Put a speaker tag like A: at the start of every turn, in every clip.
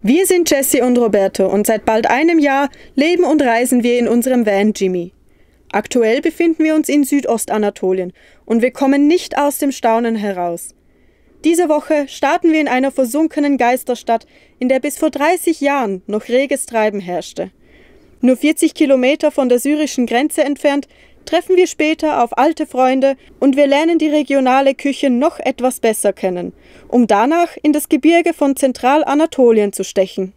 A: Wir sind Jessie und Roberto und seit bald einem Jahr leben und reisen wir in unserem Van Jimmy. Aktuell befinden wir uns in Südostanatolien und wir kommen nicht aus dem Staunen heraus. Diese Woche starten wir in einer versunkenen Geisterstadt, in der bis vor 30 Jahren noch reges Treiben herrschte. Nur 40 Kilometer von der syrischen Grenze entfernt treffen wir später auf alte Freunde und wir lernen die regionale Küche noch etwas besser kennen, um danach in das Gebirge von Zentralanatolien zu stechen.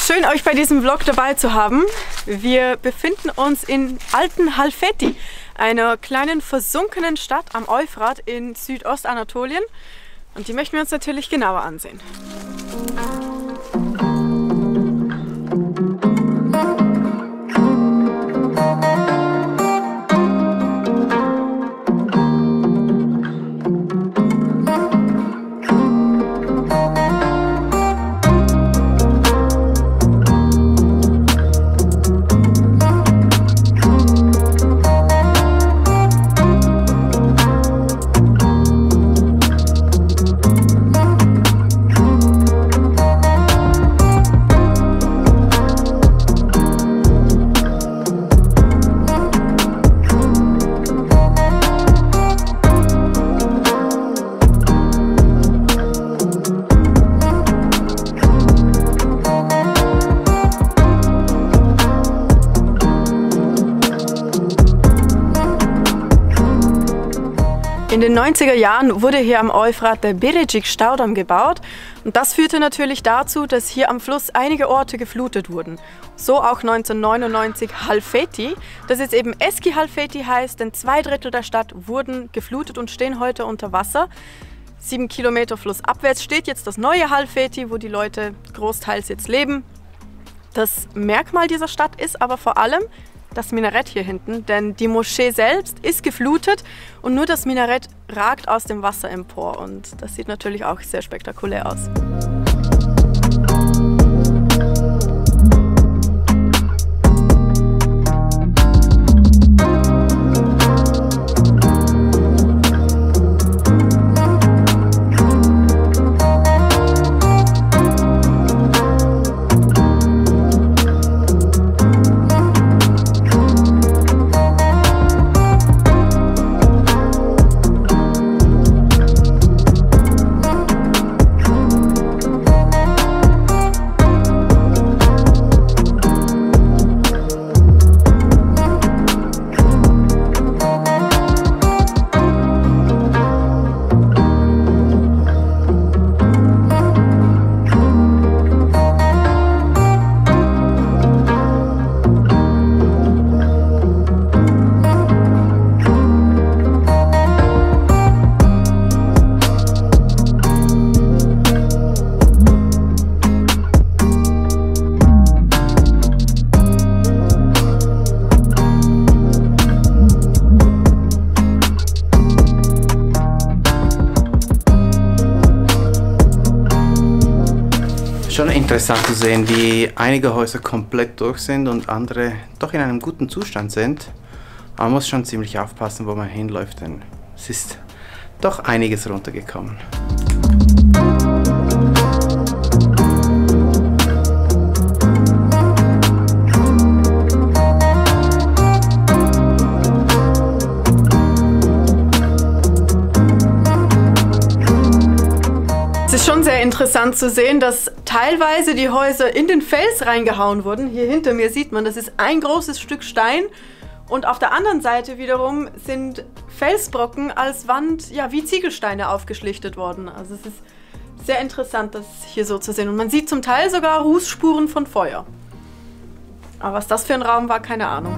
A: Schön, euch bei diesem Vlog dabei zu haben. Wir befinden uns in Alten Halfeti, einer kleinen versunkenen Stadt am Euphrat in Südostanatolien. Und die möchten wir uns natürlich genauer ansehen. In den 90er Jahren wurde hier am Euphrat der Birecik-Staudamm gebaut und das führte natürlich dazu, dass hier am Fluss einige Orte geflutet wurden. So auch 1999 Halfeti, das jetzt eben Eski Halfeti heißt, denn 2/3 der Stadt wurden geflutet und stehen heute unter Wasser. 7 Kilometer flussabwärts steht jetzt das neue Halfeti, wo die Leute großteils jetzt leben. Das Merkmal dieser Stadt ist aber vor allem das Minarett hier hinten, denn die Moschee selbst ist geflutet und nur das Minarett ragt aus dem Wasser empor und das sieht natürlich auch sehr spektakulär aus.
B: Schon interessant zu sehen, wie einige Häuser komplett durch sind und andere doch in einem guten Zustand sind. Aber man muss schon ziemlich aufpassen, wo man hinläuft, denn es ist doch einiges runtergekommen.
A: Es ist schon sehr interessant zu sehen, dass teilweise die Häuser in den Fels reingehauen wurden. Hier hinter mir sieht man, das ist ein großes Stück Stein und auf der anderen Seite wiederum sind Felsbrocken als Wand, ja, wie Ziegelsteine aufgeschlichtet worden. Also es ist sehr interessant, das hier so zu sehen und man sieht zum Teil sogar Rußspuren von Feuer. Aber was das für ein Raum war, keine Ahnung.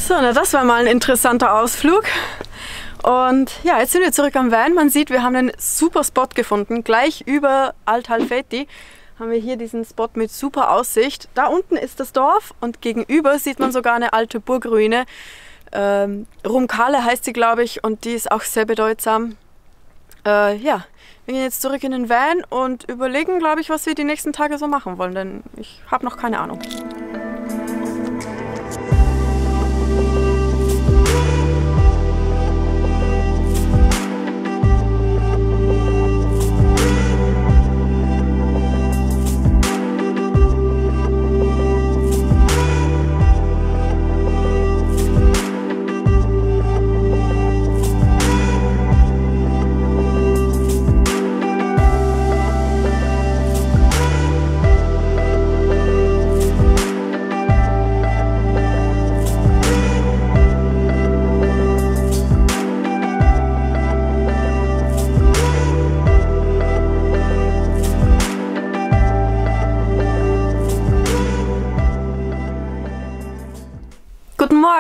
A: So, na das war mal ein interessanter Ausflug. Und ja, jetzt sind wir zurück am Van. Man sieht, wir haben einen super Spot gefunden. Gleich über Alt Halfeti haben wir hier diesen Spot mit super Aussicht. Da unten ist das Dorf und gegenüber sieht man sogar eine alte Burgruine. Rumkale heißt sie, glaube ich, und die ist auch sehr bedeutsam. Ja, wir gehen jetzt zurück in den Van und überlegen, glaube ich, was wir die nächsten Tage so machen wollen, denn ich habe noch keine Ahnung.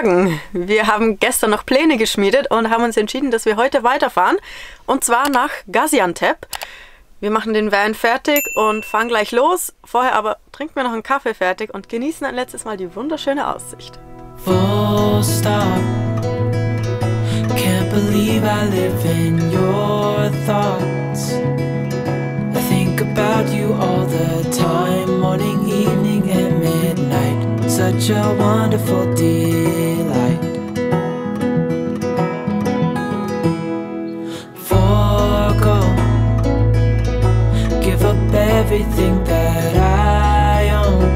A: Morgen! Wir haben gestern noch Pläne geschmiedet und haben uns entschieden, dass wir heute weiterfahren. Und zwar nach Gaziantep. Wir machen den Van fertig und fahren gleich los. Vorher aber trinken wir noch einen Kaffee fertig und genießen ein letztes Mal die wunderschöne Aussicht.
C: Full stop. Can't believe I live in your thoughts. I think about you all the time, morning, evening and midnight. Such a wonderful delight. Forgo, give up everything that I own.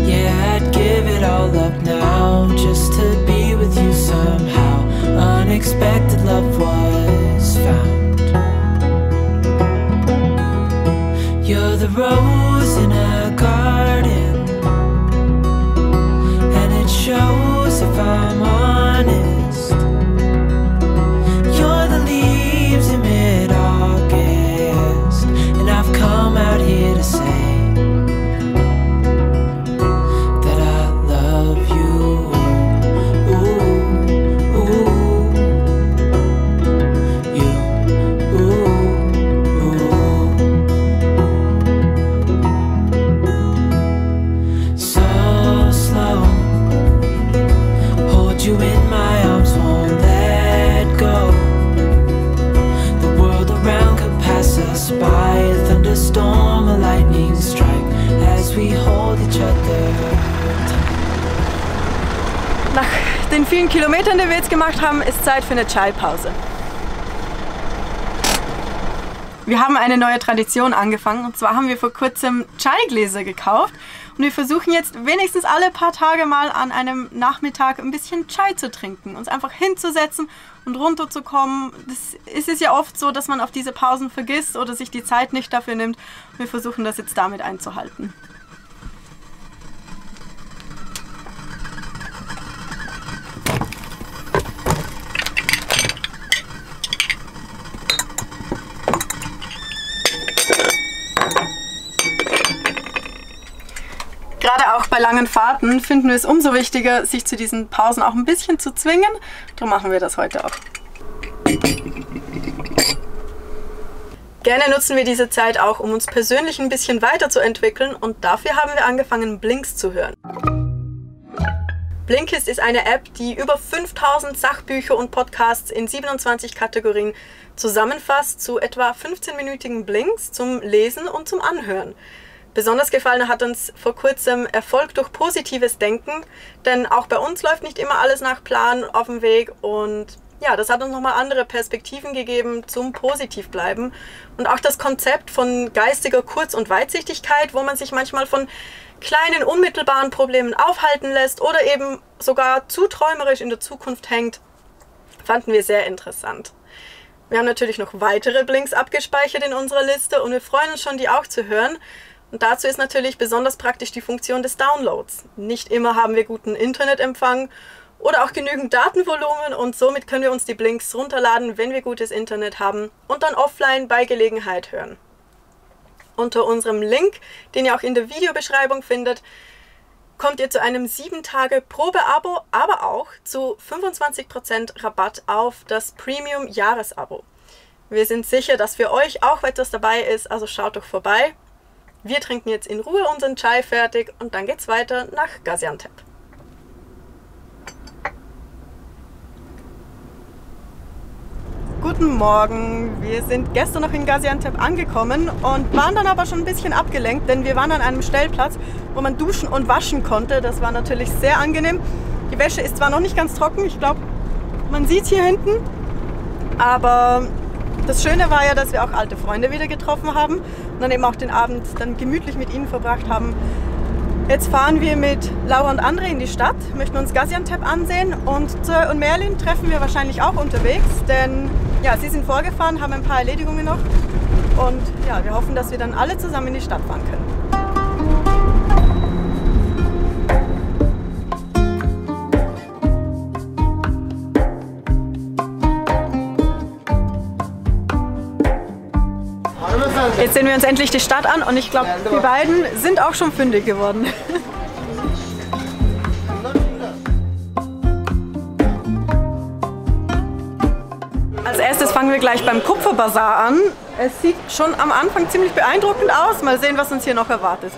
C: Yeah, I'd give it all up now just to be with you somehow. Unexpected love was found. You're the rose in a garden, and it shows if I'm honest. You're the leaves in mid-August, and I've come out here to say that I love you. Ooh, ooh, you, ooh, ooh. So slow, hold you in my arms, won't let go. The world around could pass us by, a thunderstorm, a lightning strike, as we hold each other tight.
A: Nach den vielen Kilometern, die wir jetzt gemacht haben, ist Zeit für eine Chai-Pause. Wir haben eine neue Tradition angefangen und zwar haben wir vor kurzem Chai-Gläser gekauft und wir versuchen jetzt wenigstens alle paar Tage mal an einem Nachmittag ein bisschen Chai zu trinken, uns einfach hinzusetzen und runterzukommen. Das ist es ja oft so, dass man auf diese Pausen vergisst oder sich die Zeit nicht dafür nimmt. Wir versuchen das jetzt damit einzuhalten. Gerade auch bei langen Fahrten finden wir es umso wichtiger, sich zu diesen Pausen auch ein bisschen zu zwingen. Darum machen wir das heute auch. Gerne nutzen wir diese Zeit auch, um uns persönlich ein bisschen weiterzuentwickeln und dafür haben wir angefangen, Blinks zu hören. Blinkist ist eine App, die über 5000 Sachbücher und Podcasts in 27 Kategorien zusammenfasst zu etwa 15-minütigen Blinks zum Lesen und zum Anhören. Besonders gefallen hat uns vor kurzem Erfolg durch positives Denken, denn auch bei uns läuft nicht immer alles nach Plan auf dem Weg und ja, das hat uns nochmal andere Perspektiven gegeben zum Positivbleiben und auch das Konzept von geistiger Kurz- und Weitsichtigkeit, wo man sich manchmal von kleinen unmittelbaren Problemen aufhalten lässt oder eben sogar zu träumerisch in der Zukunft hängt, fanden wir sehr interessant. Wir haben natürlich noch weitere Blinks abgespeichert in unserer Liste und wir freuen uns schon, die auch zu hören. Und dazu ist natürlich besonders praktisch die Funktion des Downloads. Nicht immer haben wir guten Internetempfang oder auch genügend Datenvolumen und somit können wir uns die Blinks runterladen, wenn wir gutes Internet haben und dann offline bei Gelegenheit hören. Unter unserem Link, den ihr auch in der Videobeschreibung findet, kommt ihr zu einem 7-Tage-Probe-Abo, aber auch zu 25% Rabatt auf das Premium-Jahresabo. Wir sind sicher, dass für euch auch etwas dabei ist, also schaut doch vorbei. Wir trinken jetzt in Ruhe unseren Chai fertig und dann geht's weiter nach Gaziantep. Guten Morgen! Wir sind gestern noch in Gaziantep angekommen und waren dann aber schon ein bisschen abgelenkt, denn wir waren an einem Stellplatz, wo man duschen und waschen konnte. Das war natürlich sehr angenehm. Die Wäsche ist zwar noch nicht ganz trocken, ich glaube, man sieht es hier hinten, aber das Schöne war ja, dass wir auch alte Freunde wieder getroffen haben und dann eben auch den Abend dann gemütlich mit ihnen verbracht haben. Jetzt fahren wir mit Laura und André in die Stadt, möchten uns Gaziantep ansehen und Zoe und Merlin treffen wir wahrscheinlich auch unterwegs, denn ja, sie sind vorgefahren, haben ein paar Erledigungen noch und ja, wir hoffen, dass wir dann alle zusammen in die Stadt fahren können. Jetzt sehen wir uns endlich die Stadt an und ich glaube, die beiden sind auch schon fündig geworden. Als erstes fangen wir gleich beim Kupferbazar an. Es sieht schon am Anfang ziemlich beeindruckend aus. Mal sehen, was uns hier noch erwartet.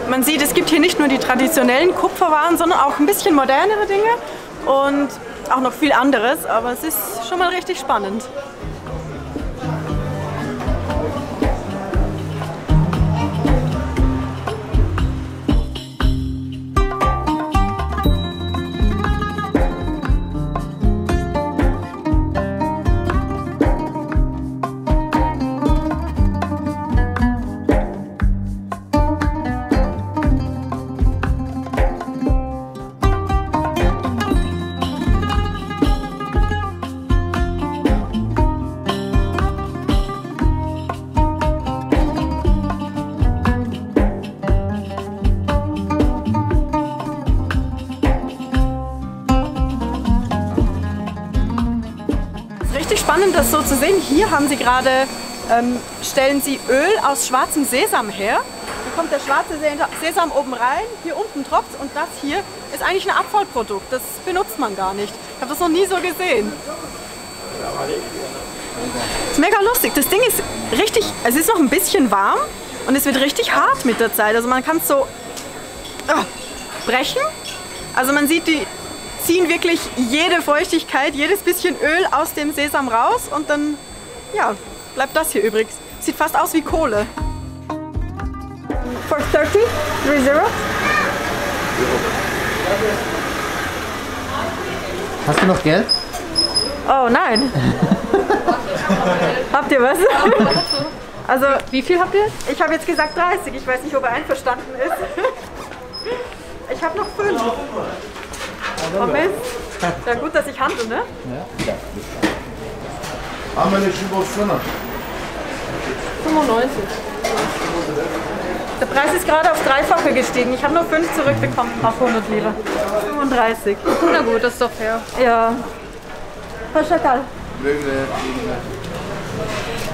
A: Man sieht, es gibt hier nicht nur die traditionellen Kupferwaren, sondern auch ein bisschen modernere Dinge und auch noch viel anderes, aber es ist schon mal richtig spannend. Spannend, das so zu sehen. Hier haben sie gerade, stellen sie Öl aus schwarzem Sesam her. Da kommt der schwarze Sesam oben rein, hier unten tropft und das hier ist eigentlich ein Abfallprodukt. Das benutzt man gar nicht. Ich habe das noch nie so gesehen. Das ist mega lustig. Das Ding ist richtig, es ist noch ein bisschen warm und es wird richtig hart mit der Zeit. Also man kann es so brechen. Also man sieht, die ziehen wirklich jede Feuchtigkeit, jedes bisschen Öl aus dem Sesam raus und dann ja, bleibt das hier übrig. Sieht fast aus wie Kohle. For 30? 30?
D: Hast du noch Geld?
A: Oh nein. Habt ihr was? Also,
E: wie viel habt ihr?
A: Ich habe jetzt gesagt 30. Ich weiß nicht, ob er einverstanden ist. Ich habe noch 5. Oh Mist. Ja gut, dass ich handle, ne? Ja.
E: 95.
A: Der Preis ist gerade auf 3-fache gestiegen. Ich habe nur 5 zurückbekommen auf 100 Lira. 35.
E: Na gut, das ist doch fair.
A: Ja.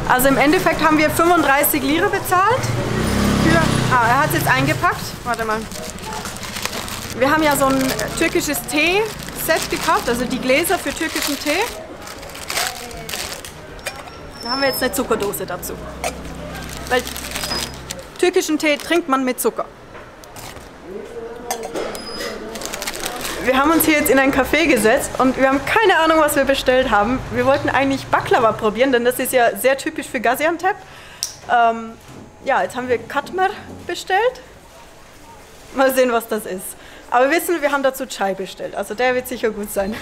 A: Also im Endeffekt haben wir 35 Lira bezahlt. Er hat es jetzt eingepackt. Warte mal. Wir haben ja so ein türkisches Tee-Set gekauft, also die Gläser für türkischen Tee. Da haben wir jetzt eine Zuckerdose dazu. Weil türkischen Tee trinkt man mit Zucker. Wir haben uns hier jetzt in ein Café gesetzt und wir haben keine Ahnung, was wir bestellt haben. Wir wollten eigentlich Baklava probieren, denn das ist ja sehr typisch für Gaziantep. Ja, jetzt haben wir Katmer bestellt. Mal sehen, was das ist. Aber wir wissen, wir haben dazu Chai bestellt, also der wird sicher gut sein.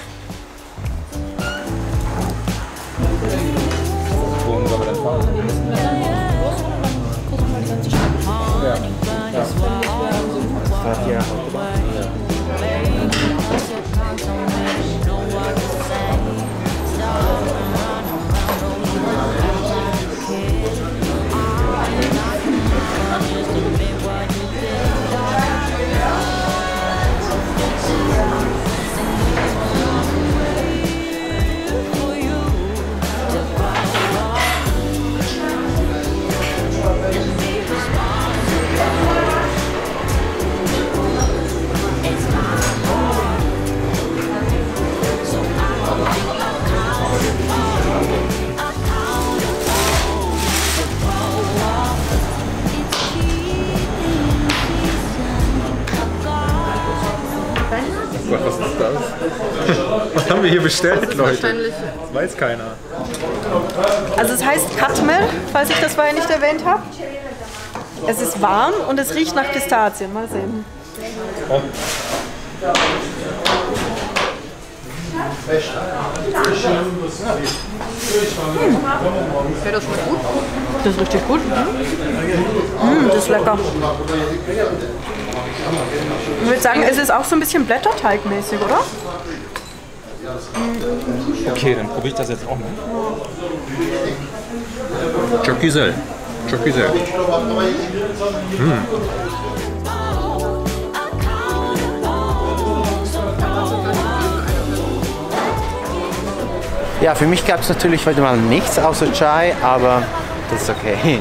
F: Gott, was ist das? Was haben wir hier bestellt, Leute? Das weiß keiner.
A: Also es heißt Katmer, falls ich das vorher nicht erwähnt habe. Es ist warm und es riecht nach Pistazien. Mal sehen.
F: Oh.
E: Ja, das schmeckt gut.
A: Das ist richtig gut. Das ist lecker. Ich würde sagen, es ist auch so ein bisschen Blätterteigmäßig, oder?
F: Okay, dann probiere ich das jetzt auch mal. Çok güzel.
B: Ja, für mich gab es natürlich heute mal nichts außer Chai, aber das ist okay.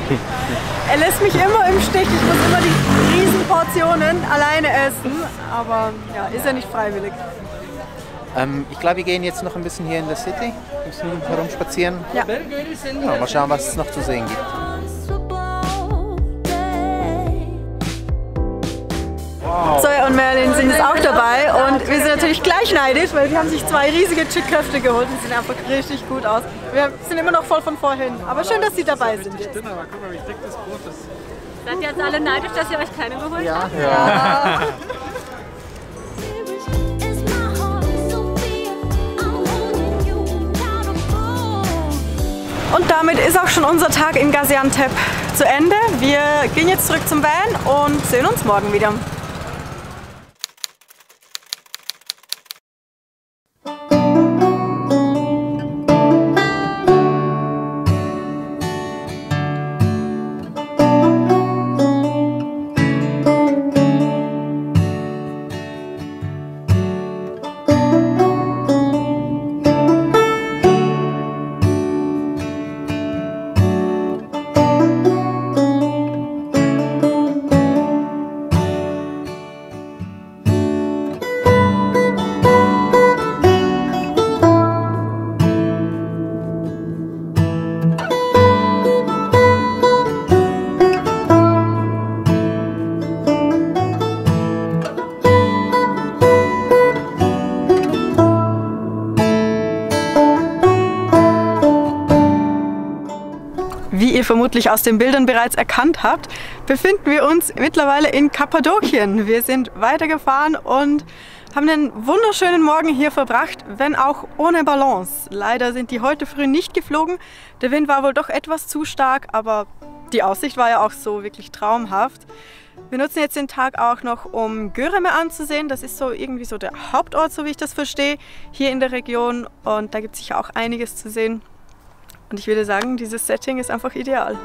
A: Er lässt mich immer im Stich, ich muss immer die Riesenportionen alleine essen, aber ja, ist ja nicht freiwillig.
B: Ich glaube, wir gehen jetzt noch ein bisschen hier in der City, ein bisschen herumspazieren.
A: Ja.
B: Ja, mal schauen, was es noch zu sehen gibt.
A: Zoya und Merlin sind jetzt auch dabei und wir sind natürlich gleich neidisch, weil sie haben sich 2 riesige Chick-Köfte geholt und sehen einfach richtig gut aus. Wir sind immer noch voll von vorhin, aber schön, dass sie dabei sind jetzt.
F: Guck mal, wie dick das Brot ist.
E: Seid ihr jetzt alle neidisch, dass ihr euch keine geholt habt?
A: Ja. Und damit ist auch schon unser Tag in Gaziantep zu Ende. Wir gehen jetzt zurück zum Van und sehen uns morgen wieder. Wie ihr vermutlich aus den Bildern bereits erkannt habt, befinden wir uns mittlerweile in Kappadokien. Wir sind weitergefahren und haben einen wunderschönen Morgen hier verbracht, wenn auch ohne Ballons. Leider sind die heute früh nicht geflogen. Der Wind war wohl doch etwas zu stark, aber die Aussicht war ja auch so wirklich traumhaft. Wir nutzen jetzt den Tag auch noch, um Göreme anzusehen. Das ist so irgendwie so der Hauptort, so wie ich das verstehe, hier in der Region. Und da gibt es sicher auch einiges zu sehen. Und ich würde sagen, dieses Setting ist einfach ideal.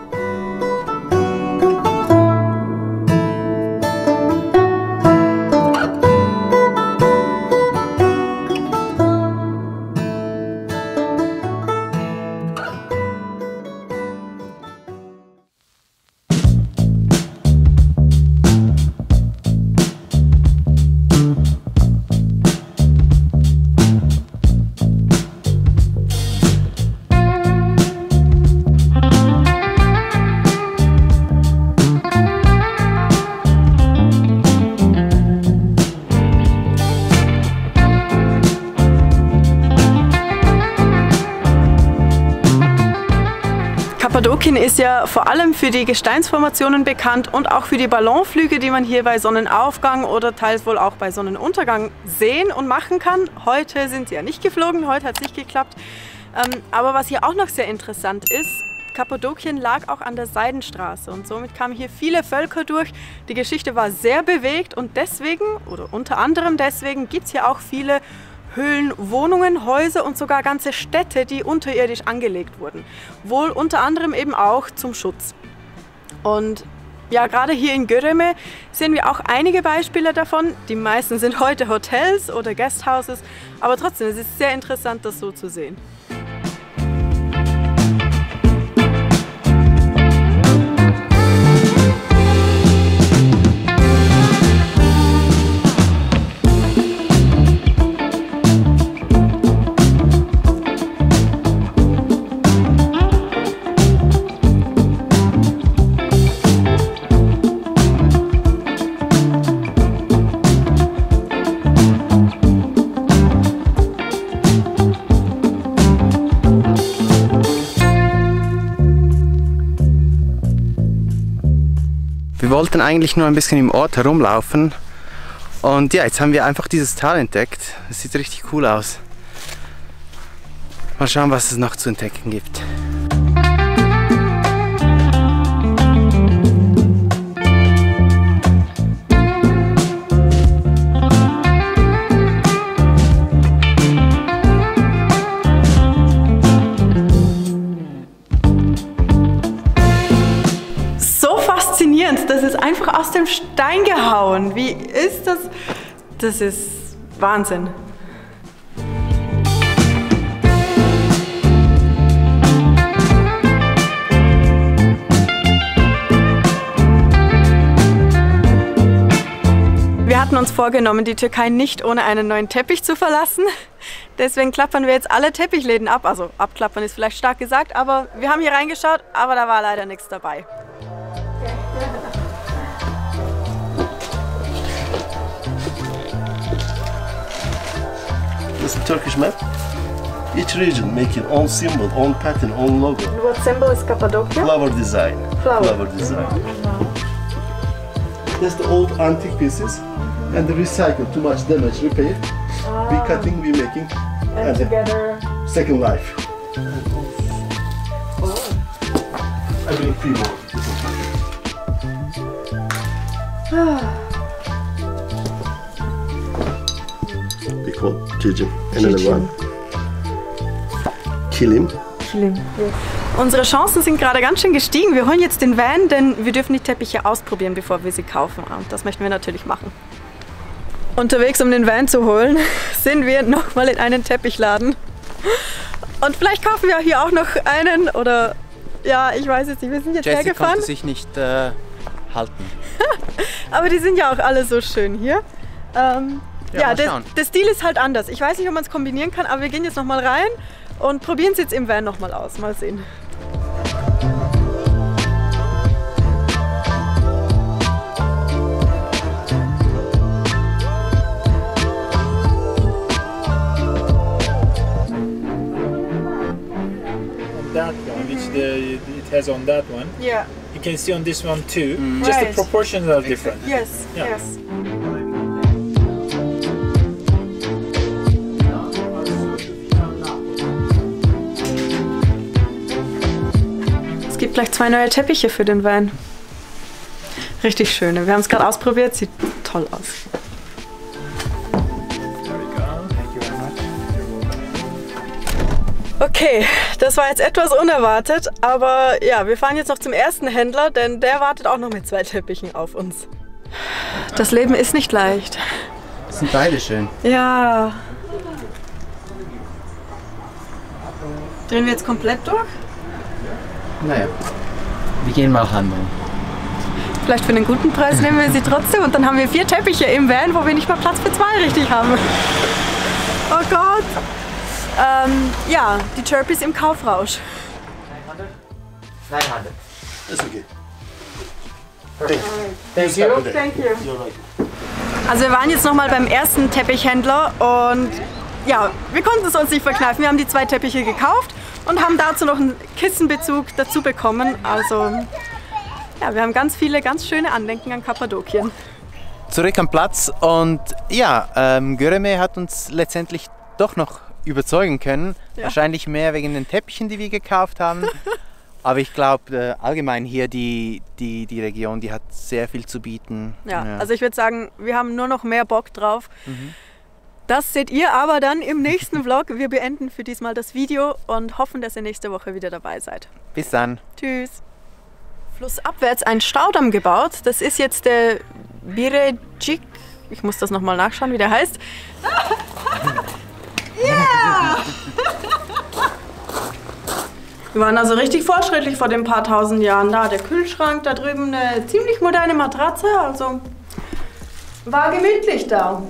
A: Kappadokien ist ja vor allem für die Gesteinsformationen bekannt und auch für die Ballonflüge, die man hier bei Sonnenaufgang oder teils wohl auch bei Sonnenuntergang sehen und machen kann. Heute sind sie ja nicht geflogen, heute hat es nicht geklappt. Aber was hier auch noch sehr interessant ist, Kappadokien lag auch an der Seidenstraße und somit kamen hier viele Völker durch. Die Geschichte war sehr bewegt und deswegen, oder unter anderem deswegen, gibt es hier auch viele Höhlen, Wohnungen, Häuser und sogar ganze Städte, die unterirdisch angelegt wurden. Wohl unter anderem eben auch zum Schutz. Und ja, gerade hier in Göreme sehen wir auch einige Beispiele davon. Die meisten sind heute Hotels oder Guesthouses, aber trotzdem, es ist sehr interessant, das so zu sehen.
B: Wir wollten eigentlich nur ein bisschen im Ort herumlaufen und ja, jetzt haben wir einfach dieses Tal entdeckt. Es sieht richtig cool aus. Mal schauen, was es noch zu entdecken gibt.
A: Das ist einfach aus dem Stein gehauen. Wie ist das? Das ist Wahnsinn. hatten uns vorgenommen, die Türkei nicht ohne einen neuen Teppich zu verlassen. Deswegen klappern wir jetzt alle Teppichläden ab. Also abklappern ist vielleicht stark gesagt, aber wir haben hier reingeschaut, aber da war leider nichts dabei.
G: This is a Turkish map. Each region making own symbol, own pattern, own logo.
A: What symbol is Cappadocia?
G: Flower design.
A: Flower
G: design. That's the old antique pieces and the recycled, too much damage, repair. We cutting, we making.
A: And together.
G: Second life. I bring 3 more. We call Cicim. Another one. Kilim.
A: Unsere Chancen sind gerade ganz schön gestiegen. Wir holen jetzt den Van, denn wir dürfen die Teppiche ausprobieren, bevor wir sie kaufen. Und das möchten wir natürlich machen. Unterwegs, um den Van zu holen, sind wir nochmal in einen Teppichladen. Und vielleicht kaufen wir hier auch noch einen oder... Ja, ich weiß jetzt nicht, wir sind jetzt
B: Jessie
A: hergefahren.
B: konnte sich nicht halten.
A: Aber die sind ja auch alle so schön hier. Ja,
B: schauen.
A: der Stil ist halt anders. Ich weiß nicht, ob man es kombinieren kann, aber wir gehen jetzt nochmal rein und probieren es jetzt im Van nochmal aus. Mal sehen.
H: That one, which it has on that one.
A: Yeah.
H: You can see on this one too. Just the proportions are different.
A: Yes,
H: Yeah.
A: yes. Es gibt gleich 2 neue Teppiche für den Van. Richtig schöne. Wir haben es gerade ausprobiert, sieht toll aus. Okay, das war jetzt etwas unerwartet, aber ja, wir fahren jetzt noch zum ersten Händler, denn der wartet auch noch mit 2 Teppichen auf uns. Das Leben ist nicht leicht.
B: Sind beide schön.
A: Ja. Drehen wir jetzt komplett durch?
B: Naja.
D: Wir gehen mal handeln.
A: Vielleicht für einen guten Preis nehmen wir sie trotzdem und dann haben wir 4 Teppiche im Van, wo wir nicht mal Platz für 2 richtig haben. Oh Gott. Ja, die Chirpies im Kaufrausch.
D: 900.
G: That's okay.
D: Thank you.
A: Thank you. Also wir waren jetzt nochmal beim ersten Teppichhändler und ja, wir konnten es uns nicht verkneifen. Wir haben die 2 Teppiche gekauft und haben dazu noch einen Kissenbezug dazu bekommen. Also ja, wir haben ganz viele, ganz schöne Andenken an Kappadokien.
B: Zurück am Platz und ja, Göreme hat uns letztendlich doch noch überzeugen können.
A: Ja.
B: Wahrscheinlich mehr wegen den Teppichen, die wir gekauft haben. Aber ich glaube, allgemein hier die Region, die hat sehr viel zu bieten.
A: Ja, also ich würde sagen, wir haben nur noch mehr Bock drauf. Das seht ihr aber dann im nächsten Vlog. Wir beenden für diesmal das Video und hoffen, dass ihr nächste Woche wieder dabei seid.
B: Bis dann.
A: Tschüss. Flussabwärts ein Staudamm gebaut. Das ist jetzt der Birecik. Ich muss das nochmal nachschauen, wie der heißt. Yeah! Wir waren also richtig fortschrittlich vor den paar tausend Jahren. Da der Kühlschrank, da drüben eine ziemlich moderne Matratze. Also war gemütlich da.